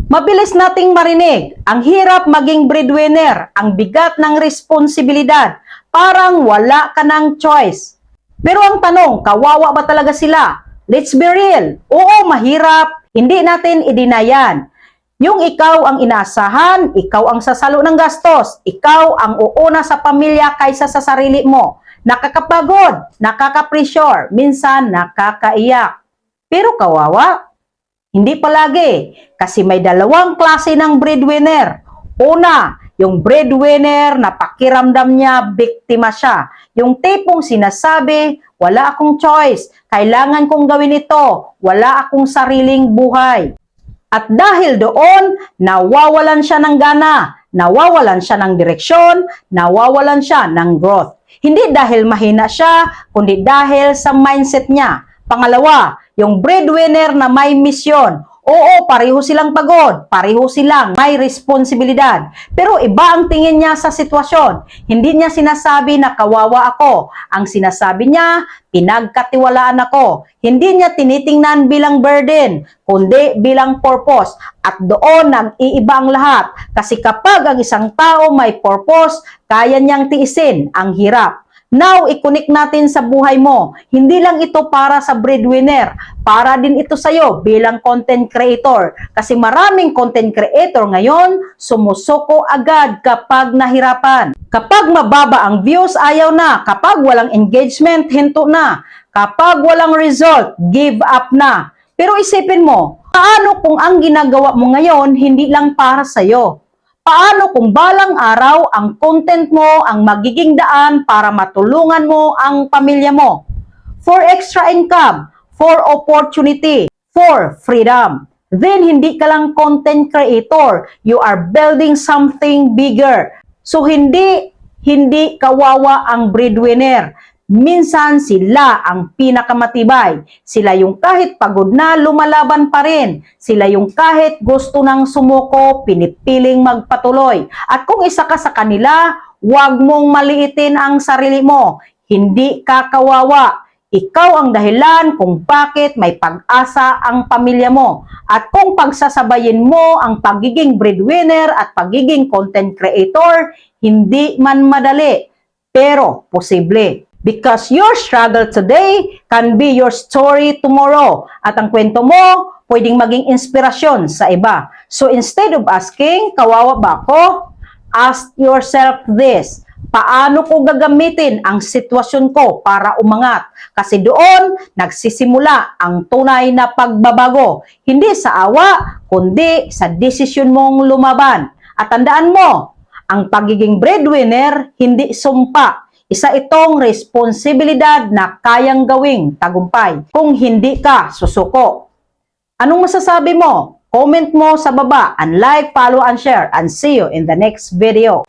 Mabilis nating marinig, ang hirap maging breadwinner, ang bigat ng responsibilidad, parang wala ka ng choice. Pero ang tanong, kawawa ba talaga sila? Let's be real. Oo, mahirap, hindi natin idinayan. Yung ikaw ang inaasahan, ikaw ang sasalo ng gastos, ikaw ang uuna sa pamilya kaysa sa sarili mo. Nakakapagod, nakaka-pressure, minsan nakakaiyak. Pero kawawa? Hindi palagi, kasi may dalawang klase ng breadwinner. Una, yung breadwinner na pakiramdam niya, biktima siya. Yung tipong sinasabi, wala akong choice, kailangan kong gawin ito, wala akong sariling buhay. At dahil doon, nawawalan siya ng gana, nawawalan siya ng direksyon, nawawalan siya ng growth. Hindi dahil mahina siya, kundi dahil sa mindset niya. Pangalawa, yung breadwinner na may misyon. Oo, pareho silang pagod, pareho silang may responsibilidad. Pero iba ang tingin niya sa sitwasyon. Hindi niya sinasabi na kawawa ako. Ang sinasabi niya, pinagkatiwalaan ako. Hindi niya tinitingnan bilang burden, kundi bilang purpose. At doon nag-iiba ang lahat. Kasi kapag ang isang tao may purpose, kaya niyang tiisin ang hirap. Now, i-connect natin sa buhay mo. Hindi lang ito para sa breadwinner. Para din ito sa'yo bilang content creator. Kasi maraming content creator ngayon, sumusuko agad kapag nahirapan. Kapag mababa ang views, ayaw na. Kapag walang engagement, hinto na. Kapag walang result, give up na. Pero isipin mo, paano kung ang ginagawa mo ngayon, hindi lang para sa'yo? Paano kung balang araw ang content mo ang magiging daan para matulungan mo ang pamilya mo? For extra income, for opportunity, for freedom. Then hindi ka lang content creator, you are building something bigger. So hindi kawawa ang breadwinner. Minsan sila ang pinakamatibay. Sila yung kahit pagod na lumalaban pa rin. Sila yung kahit gusto nang sumuko, pinipiling magpatuloy. At kung isa ka sa kanila, huwag mong maliitin ang sarili mo. Hindi ka kawawa. Ikaw ang dahilan kung bakit may pag-asa ang pamilya mo. At kung pagsasabayin mo ang pagiging breadwinner at pagiging content creator, hindi man madali, pero posible. Because your struggle today can be your story tomorrow. At ang kwento mo, pwedeng maging inspirasyon sa iba. So instead of asking, kawawa ba ako? Ask yourself this. Paano ko gagamitin ang sitwasyon ko para umangat? Kasi doon, nagsisimula ang tunay na pagbabago. Hindi sa awa, kundi sa desisyon mong lumaban. At tandaan mo, ang pagiging breadwinner, hindi sumpa. Isa itong responsibilidad na kayang gawing tagumpay kung hindi ka susuko. Anong masasabi mo? Comment mo sa baba and like, follow, and share. And see you in the next video.